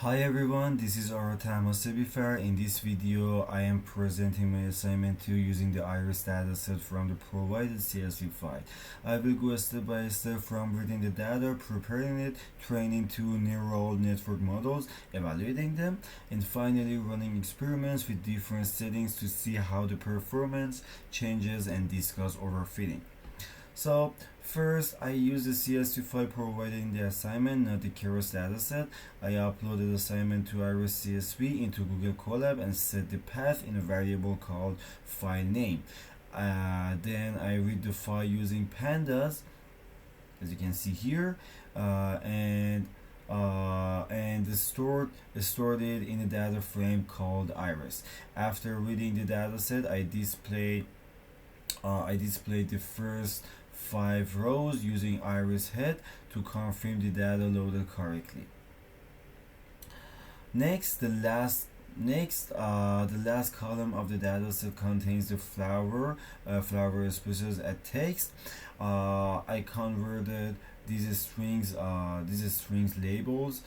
Hi everyone, this is Aratam Sebifar. In this video, I am presenting my assignment 2 using the iris dataset from the provided CSV file. I will go step by step from reading the data, preparing it, training two neural network models, evaluating them, and finally running experiments with different settings to see how the performance changes and discuss overfitting. So first, I use the CSV file provided in the assignment, not the Keras dataset. I uploaded assignment to Iris CSV into Google Colab and set the path in a variable called file name. Then I read the file using pandas, as you can see here, and stored it in a data frame called Iris. After reading the dataset, I displayed the first 5 rows using iris head to confirm the data loaded correctly. The last column of the dataset contains the flower species at text. I converted these strings labels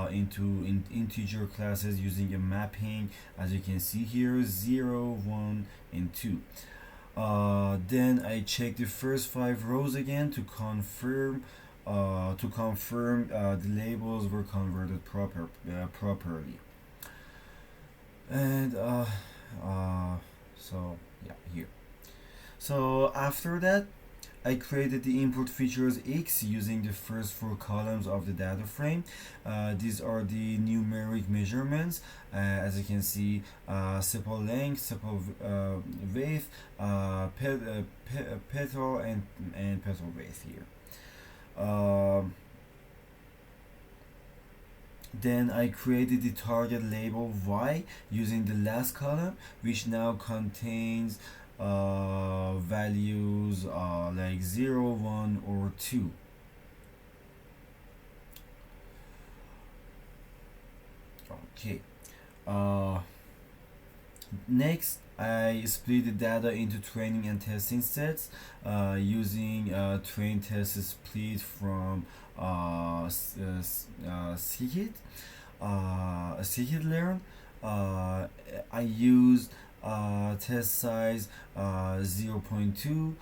into integer classes using a mapping, as you can see here, 0, 1, and 2. Then I check the first 5 rows again to confirm the labels were converted properly. And so yeah, here. So after that, I created the input features X using the first 4 columns of the data frame. These are the numeric measurements, as you can see, sepal length, sepal width, petal and petal width here. Then I created the target label Y using the last column, which now contains values like 0, 1, or 2. Okay. Next, I split the data into training and testing sets using train test split from scikit learn. I used test size 0.2,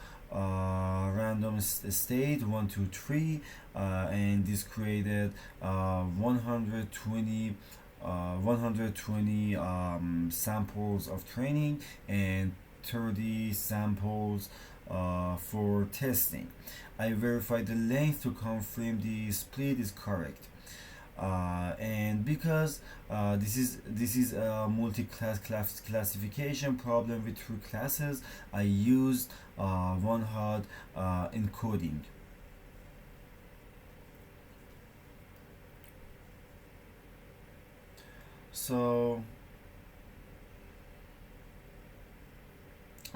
random state 1, 2, 3, and this created 120 samples of training and 30 samples for testing. I verified the length to confirm the split is correct. And because this is a multi-class classification problem with 3 classes, I used one-hot encoding.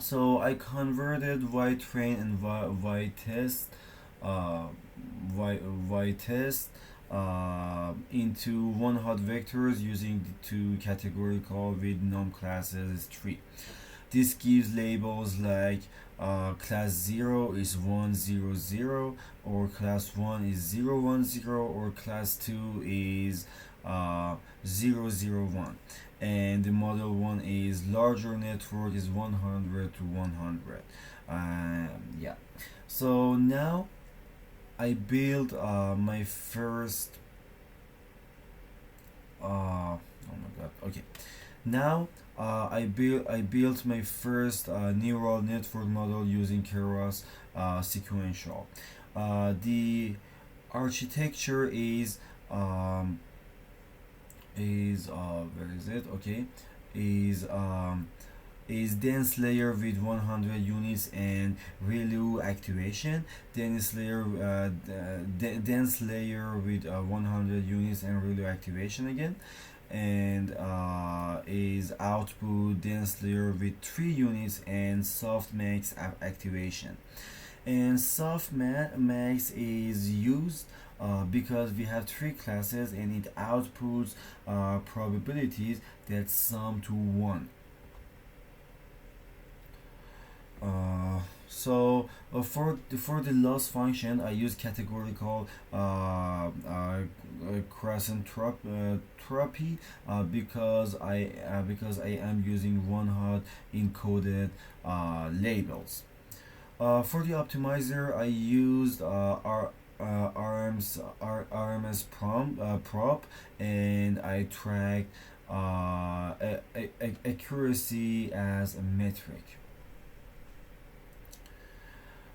So I converted Y train and Y test into one-hot vectors using the 2 categorical with num classes 3. This gives labels like class 0 is 100, or class 1 is 010, or class 2 is 001, and the model 1 is larger network is 100 to 100. Yeah, so now I built my first oh my god, okay, now I built my first neural network model using Keras sequential. The architecture is where is it? Okay, is dense layer with 100 units and ReLU activation, dense layer dense layer with 100 units and ReLU activation again, and is output dense layer with 3 units and softmax activation. And softmax is used because we have 3 classes and it outputs probabilities that sum to 1. For the loss function, I use categorical tropy because I am using one hot encoded labels. For the optimizer, I used RMS prop, and I track accuracy as a metric.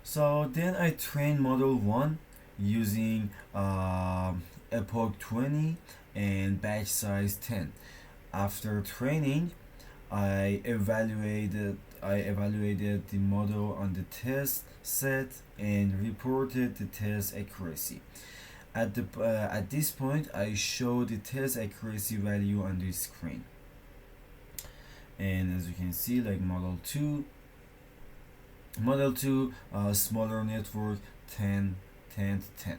So then I train model 1 using epoch 20 and batch size 10. After training, I evaluated the model on the test set and reported the test accuracy. At this point, I show the test accuracy value on the screen. And as you can see, like model 2 smaller network, 10 10 10.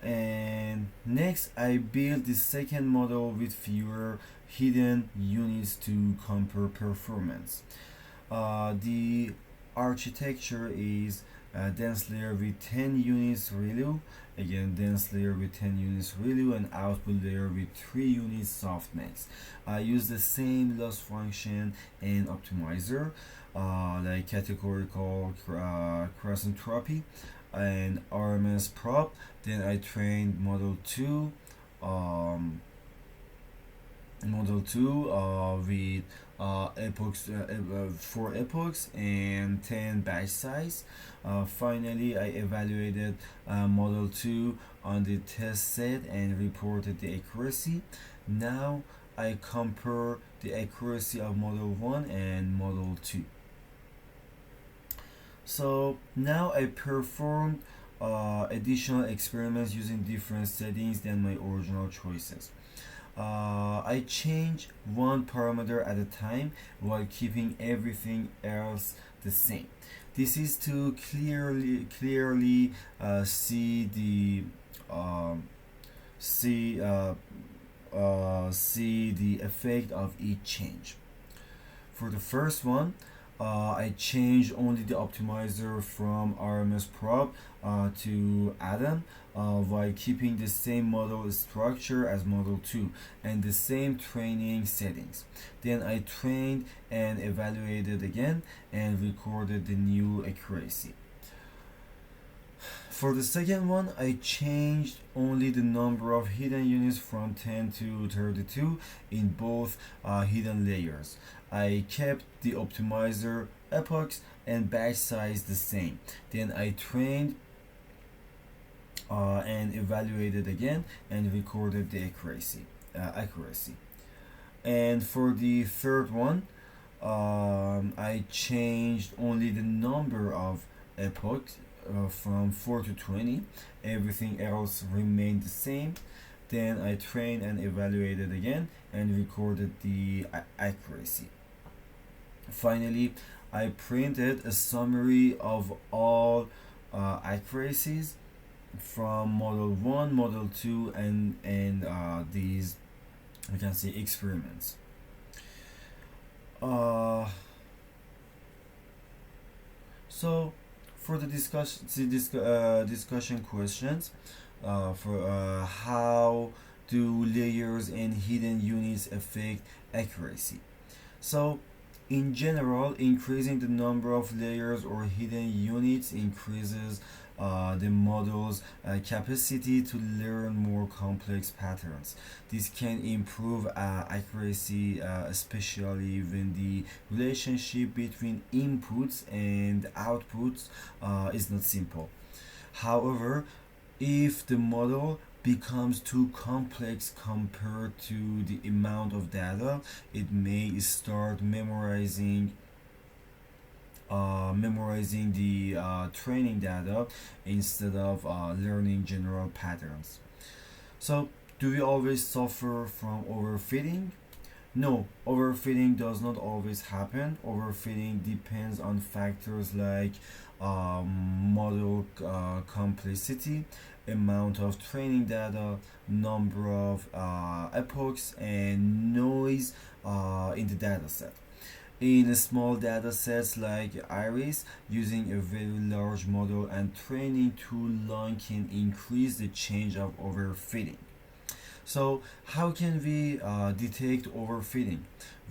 And next, I build the second model with fewer hidden units to compare performance. The architecture is dense layer with 10 units ReLU, again dense layer with 10 units ReLU, and output layer with 3 units softmax. I use the same loss function and optimizer, like categorical cross entropy and RMS prop. Then I trained model 2 with epochs, 4 epochs and 10 batch size. Finally, I evaluated model 2 on the test set and reported the accuracy. Now I compare the accuracy of model 1 and model 2. So now I performed additional experiments using different settings than my original choices. I change one parameter at a time while keeping everything else the same. This is to clearly see the see see the effect of each change. For the first one, I changed only the optimizer from RMS prop to Adam, while keeping the same model structure as model 2 and the same training settings. Then I trained and evaluated again and recorded the new accuracy. For the second one, I changed only the number of hidden units from 10 to 32 in both hidden layers. I kept the optimizer, epochs, and batch size the same. Then I trained and evaluated again and recorded the accuracy. And for the third one, I changed only the number of epochs from 4 to 20. Everything else remained the same. Then I trained and evaluated again and recorded the accuracy. Finally, I printed a summary of all accuracies from model 1, model 2, and these, you can see, experiments. So for the discussion questions, for how do layers and hidden units affect accuracy? So in general, increasing the number of layers or hidden units increases the model's capacity to learn more complex patterns. This can improve accuracy, especially when the relationship between inputs and outputs is not simple. However, if the model becomes too complex compared to the amount of data, it may start memorizing the training data instead of learning general patterns. So, do we always suffer from overfitting? No, overfitting does not always happen. Overfitting depends on factors like model complexity, amount of training data, number of epochs, and noise in the dataset. In small data sets like Iris, using a very large model and training too long can increase the chance of overfitting. So, how can we detect overfitting?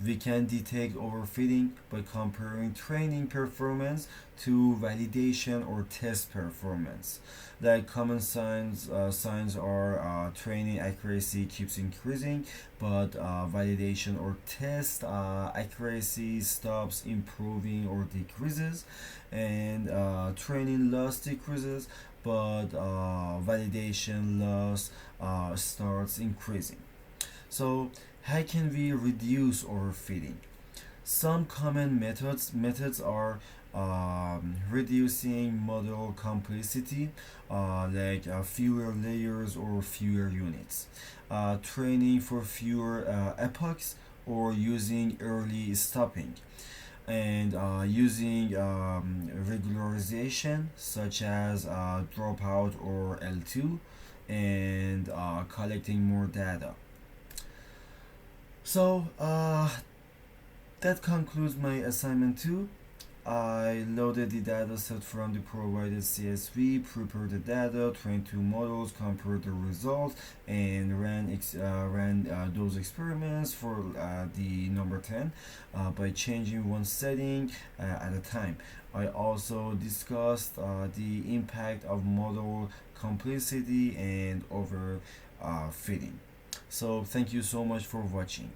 We can detect overfitting by comparing training performance to validation or test performance. Like common signs are training accuracy keeps increasing, but validation or test accuracy stops improving or decreases, and training loss decreases, but validation loss starts increasing. So, how can we reduce overfitting? Some common methods are reducing model complexity, like fewer layers or fewer units, training for fewer epochs, or using early stopping, and using regularization such as dropout or L2, and collecting more data. So that concludes my assignment 2. I loaded the dataset from the provided CSV, prepared the data, trained two models, compared the results, and ran those experiments for the number 10 by changing one setting at a time. I also discussed the impact of model complexity and over fitting. So thank you so much for watching.